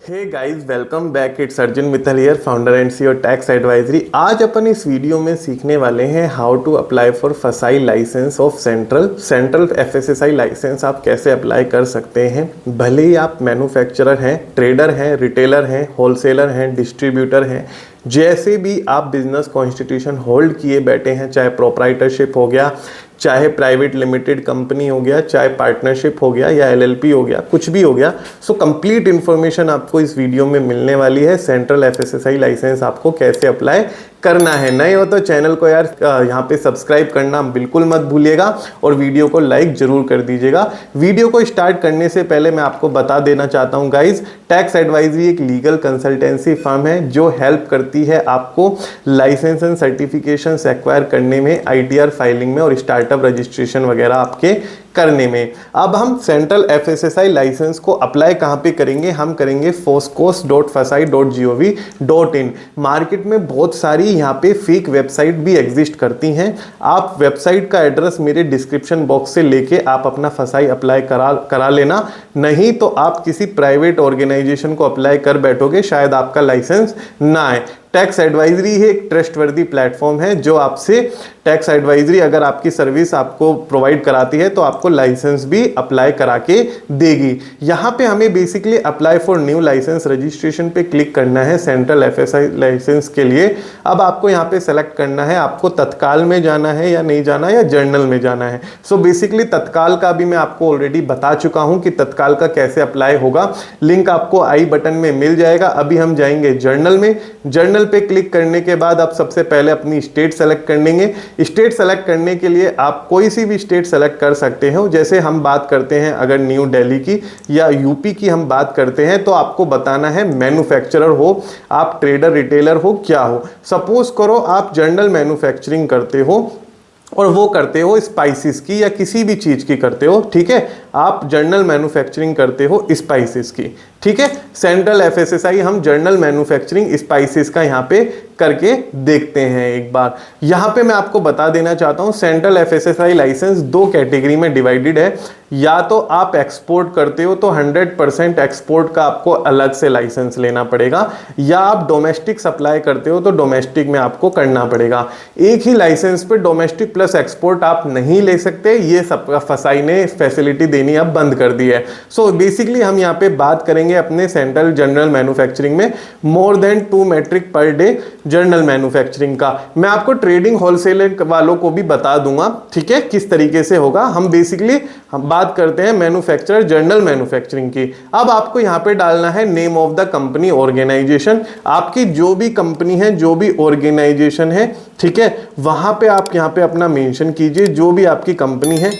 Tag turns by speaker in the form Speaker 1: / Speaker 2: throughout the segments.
Speaker 1: Hey guys, welcome back. It's Arjun Mittal here, founder and CEO tax advisory. आज अपन इस video में सीखने वाले हैं how to apply for FSSAI licence of central FSSAI licence आप कैसे अप्लाई कर सकते हैं। भले ही आप मैन्युफैक्चरर हैं, ट्रेडर हैं, रिटेलर हैं, होलसेलर हैं, डिस्ट्रीब्यूटर हैं, जैसे भी आप बिजनेस कॉन्स्टिट्यूशन होल्ड किए बैठे हैं, चाहे प्रोप्राइटरशिप हो गया, चाहे प्राइवेट लिमिटेड कंपनी हो गया, चाहे पार्टनरशिप हो गया या एलएलपी हो गया, कुछ भी हो गया, सो कंप्लीट इन्फॉर्मेशन आपको इस वीडियो में मिलने वाली है। सेंट्रल एफएसएसआई लाइसेंस आपको कैसे अप्लाई करना है। नए हो तो चैनल को यार यहाँ पे सब्सक्राइब करना बिल्कुल मत भूलिएगा और वीडियो को लाइक जरूर कर दीजिएगा। वीडियो को स्टार्ट करने से पहले मैं आपको बता देना चाहता हूँ गाइज, टैक्स एडवाइजरी एक लीगल कंसल्टेंसी फर्म है जो हेल्प करती है आपको लाइसेंस एंड सर्टिफिकेशंस एक्वायर करने में, आईटीआर फाइलिंग में और स्टार्टअप रजिस्ट्रेशन वगैरह आपके करने में। अब हम सेंट्रल एफएसएसआई लाइसेंस को अप्लाई कहाँ पे करेंगे? हम करेंगे foscos.fasai.gov.in। मार्केट में बहुत सारी यहाँ पे फेक वेबसाइट भी एग्जिस्ट करती हैं। आप वेबसाइट का एड्रेस मेरे डिस्क्रिप्शन बॉक्स से लेके आप अपना फसाई अप्लाई करा लेना, नहीं तो आप किसी प्राइवेट ऑर्गेनाइजेशन को अप्लाई कर बैठोगे, शायद आपका लाइसेंस ना आए। टैक्स एडवाइजरी है एक ट्रस्टवर्दी प्लेटफॉर्म है जो आपसे टैक्स एडवाइजरी अगर आपकी सर्विस आपको प्रोवाइड कराती है तो आपको लाइसेंस भी अप्लाई करा के देगी। यहाँ पे हमें basically apply for new licence registration पे क्लिक करना है सेंट्रल एफएसआई लाइसेंस के लिए। अब आपको यहाँ पे सेलेक्ट करना है आपको तत्काल में जाना है या नहीं जाना या जर्नल में जाना है। सो बेसिकली तत्काल का भी मैं आपको ऑलरेडी बता चुका हूँ कि तत्काल का कैसे अप्लाई होगा, लिंक आपको आई बटन में मिल जाएगा। अभी हम जाएंगे जर्नल में। जर्नल पे क्लिक करने के बाद आप सबसे पहले अपनी स्टेट सेलेक्ट कर लेंगे। स्टेट सेलेक्ट करने के लिए आप कोई सी भी स्टेट सेलेक्ट कर सकते हो। जैसे हम बात करते हैं अगर न्यू दिल्ली की या यूपी की हम बात करते हैं तो आपको बताना है मैन्युफैक्चरर हो, आप ट्रेडर रिटेलर हो, क्या हो। सपोज करो आप जनरल मैन्युफैक्चरिंग करते हो और वो करते हो स्पाइसेस की या किसी भी चीज की करते हो, ठीक है, आप जनरल मैन्युफैक्चरिंग करते हो स्पाइसेस की, ठीक है। सेंट्रल एफएसएसआई हम जनरल मैन्युफैक्चरिंग स्पाइसेस का यहाँ पे करके देखते हैं एक बार। यहाँ पे मैं आपको बता देना चाहता हूँ सेंट्रल एफएसएसआई लाइसेंस दो कैटेगरी में डिवाइडेड है। या तो आप एक्सपोर्ट करते हो तो 100% एक्सपोर्ट का आपको अलग से लाइसेंस लेना पड़ेगा, या आप डोमेस्टिक सप्लाई करते हो तो डोमेस्टिक में आपको करना पड़ेगा। एक ही लाइसेंस पे डोमेस्टिक प्लस एक्सपोर्ट आप नहीं ले सकते, ये सब फसाई ने फैसिलिटी देनी अब बंद कर दी है। सो बेसिकली हम यहाँ पे बात करेंगे अपने सेंट्रल जनरल मैन्युफैक्चरिंग में more than 2 metric per day general manufacturing का। मैं आपको ट्रेडिंग होलसेलर वालों को भी बता दूंगा, ठीक है, किस तरीके से होगा। हम बेसिकली बात करते हैं मैन्युफैक्चरर जनरल मैन्युफैक्चरिंग की। अब आपको यहाँ पे डालना है name of the company organisation. आपकी जो भी कंपनी है, जो भी ऑर्गेनाइजेशन है, ठीक है, वहां पे आप यहाँ पे अपना मेंशन कीजिए जो भी आपकी कंपनी है।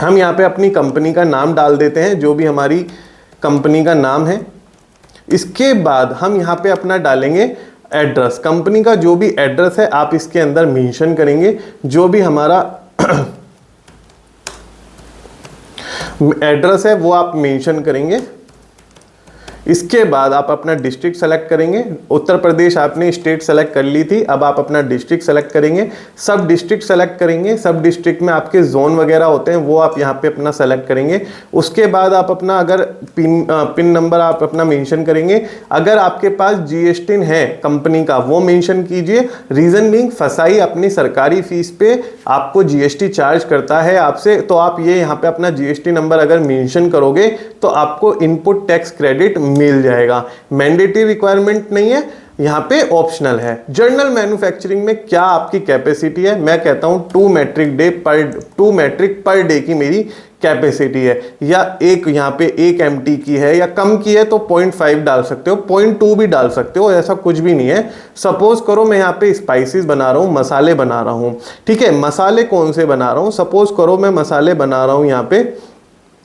Speaker 1: हम यहाँ पे अपनी कंपनी का नाम डाल देते हैं, जो भी हमारी कंपनी का नाम है। इसके बाद हम यहाँ पे अपना डालेंगे एड्रेस, कंपनी का जो भी एड्रेस है आप इसके अंदर मेंशन करेंगे। जो भी हमारा एड्रेस है वो आप मेंशन करेंगे। इसके बाद आप अपना डिस्ट्रिक्ट सेलेक्ट करेंगे। उत्तर प्रदेश आपने स्टेट सेलेक्ट कर ली थी, अब आप अपना डिस्ट्रिक्ट सेलेक्ट करेंगे। सब डिस्ट्रिक्ट सेलेक्ट करेंगे। सब डिस्ट्रिक्ट में आपके जोन वगैरह होते हैं वो आप यहाँ पे अपना सेलेक्ट करेंगे। उसके बाद आप अपना अगर पिन नंबर आप अपना मेंशन करेंगे। अगर आपके पास जीएसटी है कंपनी का वो मेंशन कीजिए। रीजन बीइंग फसाई अपनी सरकारी फीस पे आपको जीएसटी चार्ज करता है आपसे, तो आप ये यहाँ पे अपना जीएसटी नंबर अगर मेंशन करोगे तो आपको इनपुट टैक्स क्रेडिट मिल जाएगा। मैंडेटरी रिक्वायरमेंट नहीं है, यहाँ पे ऑप्शनल है। जनरल मैन्युफैक्चरिंग में क्या आपकी कैपेसिटी है? मैं कहता हूँ 2 मेट्रिक पर डे की मेरी कैपेसिटी है, या एक यहाँ पे 1 MT की है, या कम की है तो 0.5 डाल सकते हो, 0.2 भी डाल सकते हो, ऐसा कुछ भी नहीं है। सपोज करो मैं यहाँ पे स्पाइसेस बना रहा हूँ, मसाले बना रहा हूँ, ठीक है। मसाले कौन से बना रहा हूँ? सपोज करो मैं मसाले बना रहा हूँ, यहाँ पे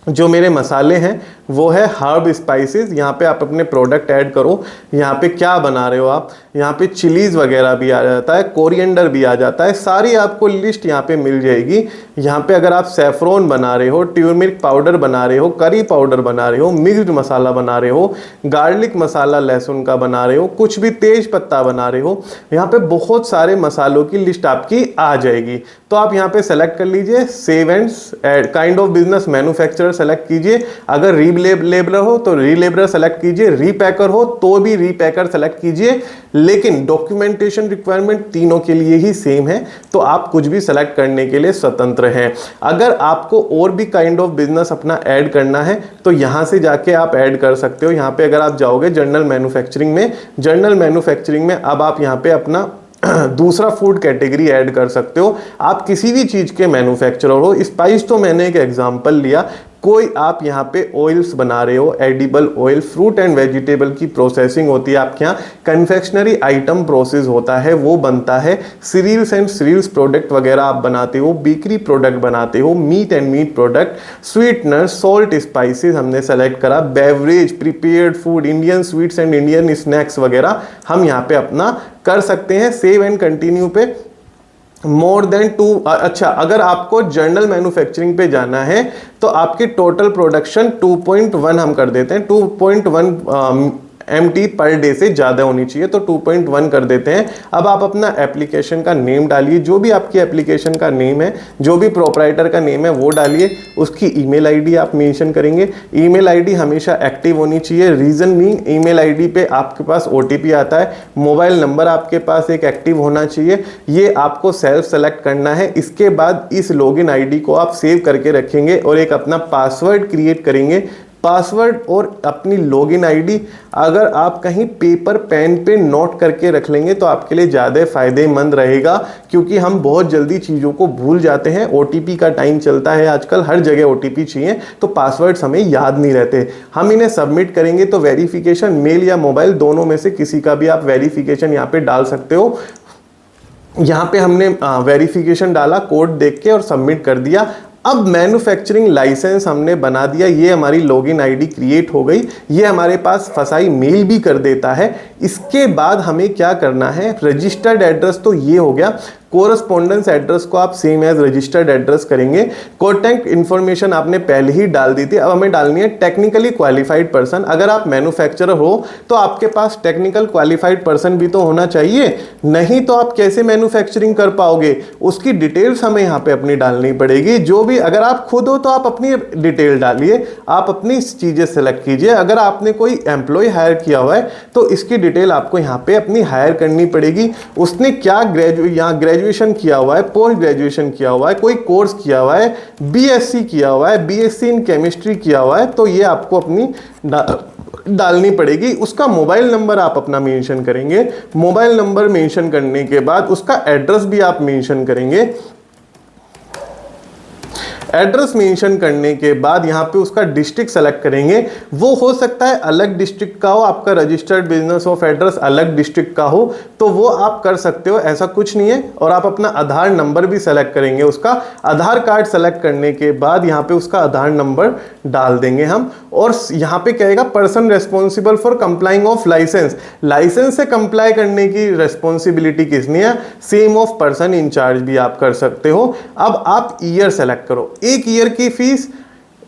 Speaker 1: जो मेरे मसाले हैं वो है हर्ब स्पाइसेस। यहाँ पे आप अपने प्रोडक्ट ऐड करो। यहाँ पे क्या बना रहे हो आप? यहाँ पे चिलीज वगैरह भी आ जाता है, कोरिएंडर भी आ जाता है, सारी आपको लिस्ट यहाँ पे मिल जाएगी। यहाँ पे अगर आप सैफरॉन बना रहे हो, ट्यूरमरिक पाउडर बना रहे हो, करी पाउडर बना रहे हो, मिक्स्ड मसाला बना रहे हो, गार्लिक मसाला लहसुन का बना रहे हो, कुछ भी तेज पत्ता बना रहे हो, यहाँ पे बहुत सारे मसालों की लिस्ट आपकी आ जाएगी। तो आप यहाँ पे सेलेक्ट कर लीजिए save and kind of business manufacturer select कीजिए। अगर लेबलर हो तो रीलेबलर सेलेक्ट कीजिए, रीपैकर हो तो भी रीपैकर सेलेक्ट कीजिए, लेकिन डॉक्यूमेंटेशन रिक्वायरमेंट तीनों के लिए ही सेम है, तो आप कुछ भी सेलेक्ट करने के लिए स्वतंत्र हैं। अगर आपको और भी काइंड ऑफ बिजनेस अपना ऐड करना है तो यहां से जाके आप ऐड कर सकते हो। यहां पे अगर आप जाओगे जनरल मैन्युफैक्चरिंग में, जनरल मैन्युफैक्चरिंग में अब आप यहां पे अपना दूसरा फूड कैटेगरी ऐड कर सकते हो। आप किसी भी चीज के मैन्युफैक्चरर हो, स्पाइस तो मैंने एक एग्जांपल लिया, कोई आप यहाँ पे ऑयल्स बना रहे हो, edible oil, fruit and vegetable की प्रोसेसिंग होती है आपके यहाँ, कन्फेक्शनरी आइटम प्रोसेस होता है वो बनता है, सीरियल्स एंड सीरियल्स प्रोडक्ट वगैरह आप बनाते हो, बेकरी प्रोडक्ट बनाते हो, meat and meat product, sweetener, salt, spices हमने सेलेक्ट करा, beverage, prepared food, Indian sweets and Indian snacks वगैरह हम यहाँ पे अपना कर सकते हैं। सेव एंड कंटिन्यू पे मोर देन 2, अच्छा अगर आपको जर्नल मैन्युफैक्चरिंग पे जाना है तो आपकी टोटल प्रोडक्शन 2.1 हम कर देते हैं, 2.1 MT पर डे से ज़्यादा होनी चाहिए, तो 2.1 कर देते हैं। अब आप अपना एप्लीकेशन का नेम डालिए, जो भी आपकी एप्लीकेशन का नेम है, जो भी प्रोपराइटर का नेम है वो डालिए, उसकी ईमेल आईडी आप मेंशन करेंगे। ईमेल आईडी हमेशा एक्टिव होनी चाहिए, रीज़न मीन ईमेल आईडी पे आपके पास OTP आता है, मोबाइल नंबर आपके पास एक एक्टिव होना चाहिए, ये आपको सेल्फ सेलेक्ट करना है। इसके बाद इस लॉगिन आईडी को आप सेव करके रखेंगे और एक अपना पासवर्ड क्रिएट करेंगे। पासवर्ड और अपनी लॉगिन आईडी अगर आप कहीं पेपर पेन पे नोट करके रख लेंगे तो आपके लिए ज़्यादा फायदेमंद रहेगा, क्योंकि हम बहुत जल्दी चीज़ों को भूल जाते हैं। OTP का टाइम चलता है आजकल, हर जगह OTP चाहिए, तो पासवर्ड्स हमें याद नहीं रहते। हम इन्हें सबमिट करेंगे तो वेरिफिकेशन मेल या मोबाइल दोनों में से किसी का भी आप वेरिफिकेशन यहाँ पे डाल सकते हो। यहाँ पे हमने वेरिफिकेशन डाला, कोड देख के और सबमिट कर दिया। अब मैन्युफैक्चरिंग लाइसेंस हमने बना दिया, ये हमारी लॉगिन आईडी क्रिएट हो गई, ये हमारे पास फसाई मेल भी कर देता है। इसके बाद हमें क्या करना है, रजिस्टर्ड एड्रेस तो ये हो गया, कोरस्पोंडेंस एड्रेस को आप सेम एज रजिस्टर्ड एड्रेस करेंगे। कॉन्टैक्ट इन्फॉर्मेशन आपने पहले ही डाल दी थी, अब हमें डालनी है टेक्निकली क्वालिफाइड पर्सन। अगर आप मैन्युफैक्चरर हो तो आपके पास टेक्निकल क्वालिफाइड पर्सन भी तो होना चाहिए, नहीं तो आप कैसे मैन्युफैक्चरिंग कर पाओगे, उसकी डिटेल्स हमें यहाँ पे अपनी डालनी पड़ेगी। जो भी, अगर आप खुद हो तो आप अपनी डिटेल डालिए, आप अपनी चीजें सेलेक्ट कीजिए। अगर आपने कोई एम्प्लॉय हायर किया हुआ है तो इसकी डिटेल आपको यहाँ पे अपनी हायर करनी पड़ेगी। उसने क्या यहाँ ग्रेजुएशन किया हुआ है, पोस्ट ग्रेजुएशन किया हुआ है, कोई कोर्स किया हुआ है, BSc किया हुआ है, BSc इन केमिस्ट्री किया हुआ है, तो ये आपको अपनी डालनी पड़ेगी। उसका मोबाइल नंबर आप अपना मेंशन करेंगे, मोबाइल नंबर मेंशन करने के बाद उसका एड्रेस भी आप मेंशन करेंगे। एड्रेस मेंशन करने के बाद यहाँ पे उसका डिस्ट्रिक्ट सेलेक्ट करेंगे, वो हो सकता है अलग डिस्ट्रिक्ट का हो, आपका रजिस्टर्ड बिजनेस ऑफ एड्रेस अलग डिस्ट्रिक्ट का हो तो वो आप कर सकते हो, ऐसा कुछ नहीं है। और आप अपना आधार नंबर भी सेलेक्ट करेंगे, उसका आधार कार्ड सेलेक्ट करने के बाद यहाँ पे उसका आधार नंबर डाल देंगे हम। और यहाँ पे कहेगा person responsible for complying of licence, licence से कंप्लाई करने की रेस्पॉन्सिबिलिटी किसने है, सेम ऑफ पर्सन इंचार्ज भी आप कर सकते हो। अब आप ईयर सेलेक्ट करो, एक ईयर की फीस,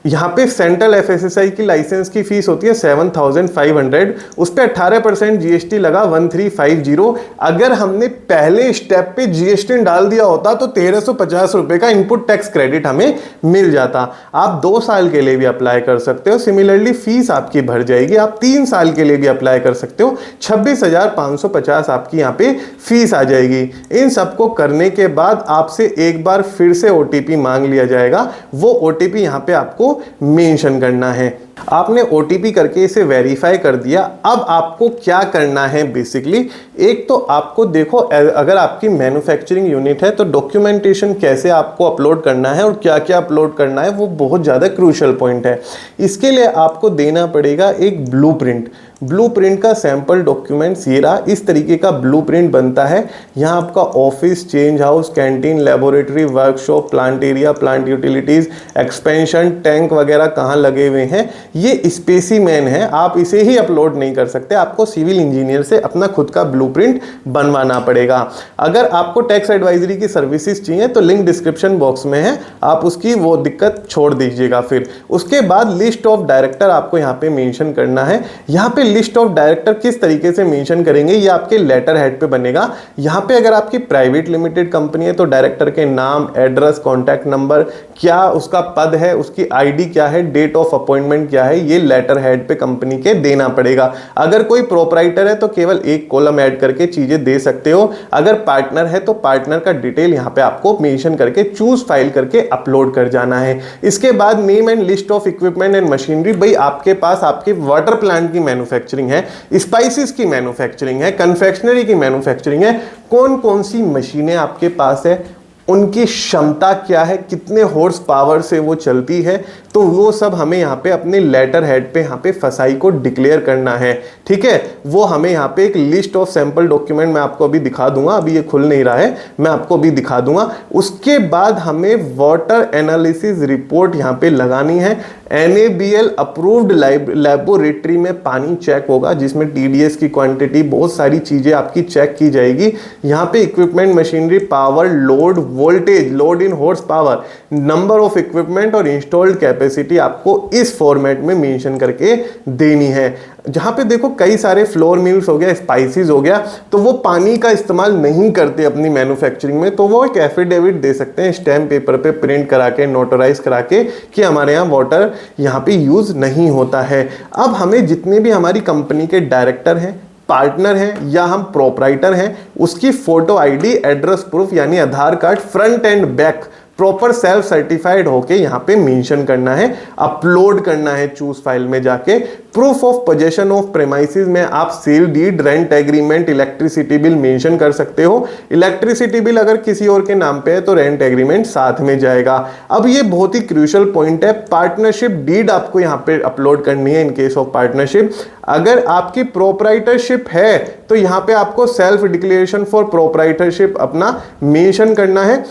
Speaker 1: यहाँ पे सेंट्रल FSSAI की लाइसेंस की फीस होती है 7,500, उस पर 18% GST लगा 1,350। अगर हमने पहले स्टेप पे GST डाल दिया होता तो 1,350 रुपए का इनपुट टैक्स क्रेडिट हमें मिल जाता। आप 2 साल के लिए भी अप्लाई कर सकते हो, सिमिलरली फीस आपकी भर जाएगी। आप 3 साल के लिए भी अप्लाई कर सकते हो, 26,550 आपकी यहाँ पे फीस आ जाएगी। इन सबको करने के बाद आपसे एक बार फिर से OTP मांग लिया जाएगा, वो OTP यहाँ पे आपको मेंशन करना है। आपने OTP करके इसे वेरीफाई कर दिया। अब आपको क्या करना है, बेसिकली एक तो आपको देखो, अगर आपकी मैन्युफैक्चरिंग यूनिट है तो डॉक्यूमेंटेशन कैसे आपको अपलोड करना है और क्या क्या अपलोड करना है, वो बहुत ज़्यादा क्रूशियल पॉइंट है। इसके लिए आपको देना पड़ेगा एक ब्लूप्रिंट। ब्लूप्रिंट का सैंपल डॉक्यूमेंट्स ये रहा, इस तरीके का ब्लूप्रिंट बनता है। यहाँ आपका office, change house, canteen, laboratory, workshop, plant area, plant utilities, expansion, tank वगैरह कहाँ लगे हुए हैं, ये स्पेसिमेन है। आप इसे ही अपलोड नहीं कर सकते, आपको सिविल इंजीनियर से अपना खुद का ब्लूप्रिंट बनवाना पड़ेगा। अगर आपको टैक्स एडवाइजरी की सर्विसेज चाहिए तो लिंक डिस्क्रिप्शन बॉक्स में है, आप उसकी वो दिक्कत छोड़ दीजिएगा। फिर उसके बाद लिस्ट ऑफ डायरेक्टर आपको यहाँ पे मेंशन करना है। यहाँ पे लिस्ट ऑफ डायरेक्टर किस तरीके से मेंशन करेंगे, ये आपके लेटर हेड पे बनेगा। यहाँ पे अगर आपकी प्राइवेट लिमिटेड कंपनी है तो डायरेक्टर के नाम, एड्रेस, कॉन्टैक्ट नंबर, क्या उसका पद है, उसकी ID क्या है, डेट ऑफ अपॉइंटमेंट क्या क्या है, ये लेटर हेड पे कंपनी के देना पड़ेगा। अगर कोई प्रोपराइटर है तो केवल एक कॉलम ऐड करके चीजें दे सकते हो, अगर पार्टनर है तो पार्टनर का डिटेल यहाँ पे आपको मेंशन करके चूज फाइल करके अपलोड कर जाना है। इसके बाद name and list of equipment and machinery. भाई आपके पास आपके वाटर प्लांट की मैन्युफैक्चरिंग है, स्पाइसेस की मैन्युफैक्चरिंग है, कन्फेक्शनरी की मैन्युफैक्चरिंग है, कौन कौन सी मशीनें आपके पास है, उनकी क्षमता क्या है, कितने हॉर्स पावर से वो चलती है, तो वो सब हमें यहाँ पे अपने लेटर हेड पे यहाँ पे फसाई को डिक्लेयर करना है। ठीक है, वो हमें यहाँ पे एक लिस्ट ऑफ सैंपल डॉक्यूमेंट मैं आपको अभी दिखा दूंगा, अभी ये खुल नहीं रहा है, मैं आपको अभी दिखा दूंगा। उसके बाद हमें वाटर एनालिसिस रिपोर्ट यहाँ पे लगानी है। NABL अप्रूव्ड लैबोरेटरी में पानी चेक होगा, जिसमें TDS की क्वांटिटी, बहुत सारी चीजें आपकी चेक की जाएगी। यहाँ पे equipment, machinery, power, load, voltage, load in horse power, number of equipment और इंस्टॉल्ड कैपेसिटी आपको इस फॉर्मेट में मेंशन करके देनी है। जहां पे देखो कई सारे फ्लोर मिल्स हो गया, स्पाइसेस हो गया, तो वो पानी का इस्तेमाल नहीं करते अपनी मैन्युफैक्चरिंग में, तो वो एक एफिडेविट दे सकते हैं स्टैम्प पेपर पे प्रिंट करा के, नोटराइज करा के कि हमारे यहाँ वाटर यहाँ पे यूज नहीं होता है। अब हमें जितने भी हमारी कंपनी के डायरेक्टर हैं, पार्टनर हैं या हम प्रोपराइटर हैं, उसकी फोटो आईडी, एड्रेस प्रूफ यानी Aadhaar card front end back proper self certified होके यहाँ पे मेंशन करना है, अपलोड करना है चूज फाइल में जाके। Proof of possession of premises में आप sale deed, rent agreement, electricity bill mention कर सकते हो। इलेक्ट्रिसिटी बिल अगर किसी और के नाम पे है तो रेंट एग्रीमेंट साथ में जाएगा। अब ये बहुत ही क्रूशियल पॉइंट है, पार्टनरशिप डीड आपको यहाँ पे अपलोड करनी है इन केस ऑफ पार्टनरशिप। अगर आपकी प्रोपराइटरशिप है तो यहाँ पे आपको सेल्फ डिक्लेरेशन फॉर प्रोपराइटरशिप अपना मेंशन करना है।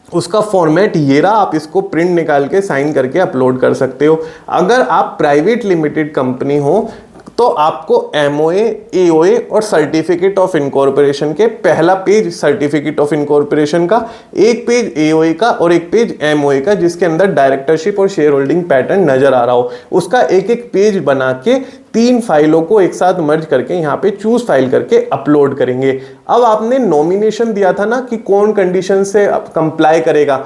Speaker 1: उसका फॉर्मेट ये रहा, आप इसको प्रिंट निकाल के साइन करके अपलोड कर सकते हो। अगर आप प्राइवेट लिमिटेड कंपनी हो तो आपको MOA, AOA और सर्टिफिकेट ऑफ इनकॉर्पोरेशन के पहला पेज सर्टिफिकेट ऑफ इनकॉर्पोरेशन का, एक पेज AOA का और एक पेज MOA का, जिसके अंदर डायरेक्टरशिप और शेयर होल्डिंग पैटर्न नजर आ रहा हो, उसका एक एक पेज बना के 3 फाइलों को एक साथ मर्ज करके यहाँ पे चूज फाइल करके अपलोड करेंगे। अब आपने नॉमिनेशन दिया था ना कि कौन कंडीशन से कंप्लाई करेगा,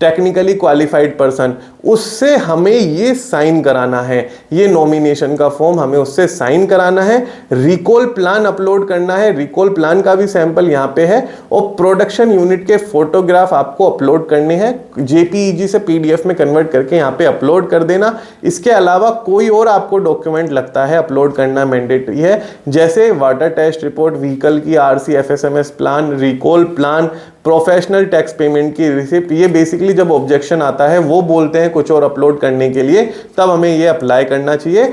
Speaker 1: टेक्निकली क्वालिफाइड पर्सन, उससे हमें ये साइन कराना है, ये नॉमिनेशन का फॉर्म हमें उससे साइन कराना है। रिकॉल प्लान अपलोड करना है, रिकॉल प्लान का भी सैंपल यहाँ पे है, और प्रोडक्शन यूनिट के फोटोग्राफ आपको अपलोड करने हैं, JPEG से PDF में कन्वर्ट करके यहाँ पे अपलोड कर देना। इसके अलावा कोई और आपको डॉक्यूमेंट लगता है अपलोड करना मैंडेटरी है, जैसे वाटर टेस्ट रिपोर्ट, व्हीकल की RC FSMS plan, recall plan, professional tax payment की रिसिप्ट। ये बेसिकली जब ऑब्जेक्शन आता है वो बोलते हैं कुछ और अपलोड करने के लिए, तब हमें ये अप्लाई करना चाहिए।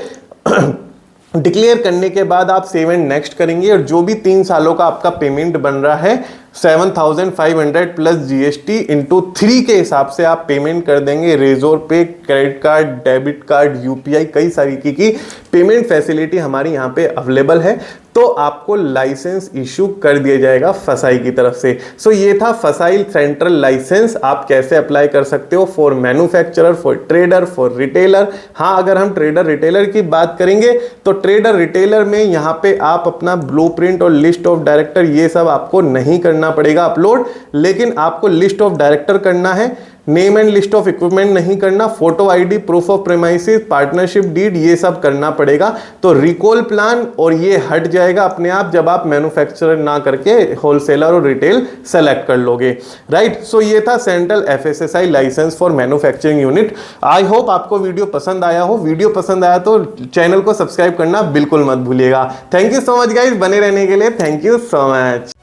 Speaker 1: डिक्लेयर करने के बाद आप सेव एंड नेक्स्ट करेंगे, और जो भी 3 सालों का आपका पेमेंट बन रहा है 7,500 प्लस GST इंटू 3 के हिसाब से आप पेमेंट कर देंगे। रेजोर पे, credit card, debit card, UPI, कई सारी की पेमेंट फैसिलिटी हमारी यहाँ पे अवेलेबल है, तो आपको लाइसेंस इशू कर दिया जाएगा फसाई की तरफ से। सो ये था फसाई सेंट्रल लाइसेंस, आप कैसे अप्लाई कर सकते हो for manufacturer, for trader, for retailer. हाँ, अगर हम ट्रेडर रिटेलर की बात करेंगे तो ट्रेडर रिटेलर में यहाँ पे आप अपना ब्लूप्रिंट और लिस्ट ऑफ डायरेक्टर ये सब आपको नहीं करना पड़ेगा अपलोड, लेकिन आपको लिस्ट ऑफ डायरेक्टर करना है, name and list of equipment नहीं करना, photo ID, proof of premises, partnership deed, ये सब करना पड़ेगा। तो रिकॉल प्लान और ये हट जाएगा अपने आप जब आप मैन्युफैक्चरर ना करके होलसेलर और रिटेल सेलेक्ट कर लोगे, राइट। सो ये था central FSSAI licence for manufacturing unit. I hope आपको वीडियो पसंद आया हो। वीडियो पसंद आया तो चैनल को सब्सक्राइब करना बिल्कुल मत भूलिएगा। Thank you so much guys, बने रहने के लिए थैंक यू सो मच।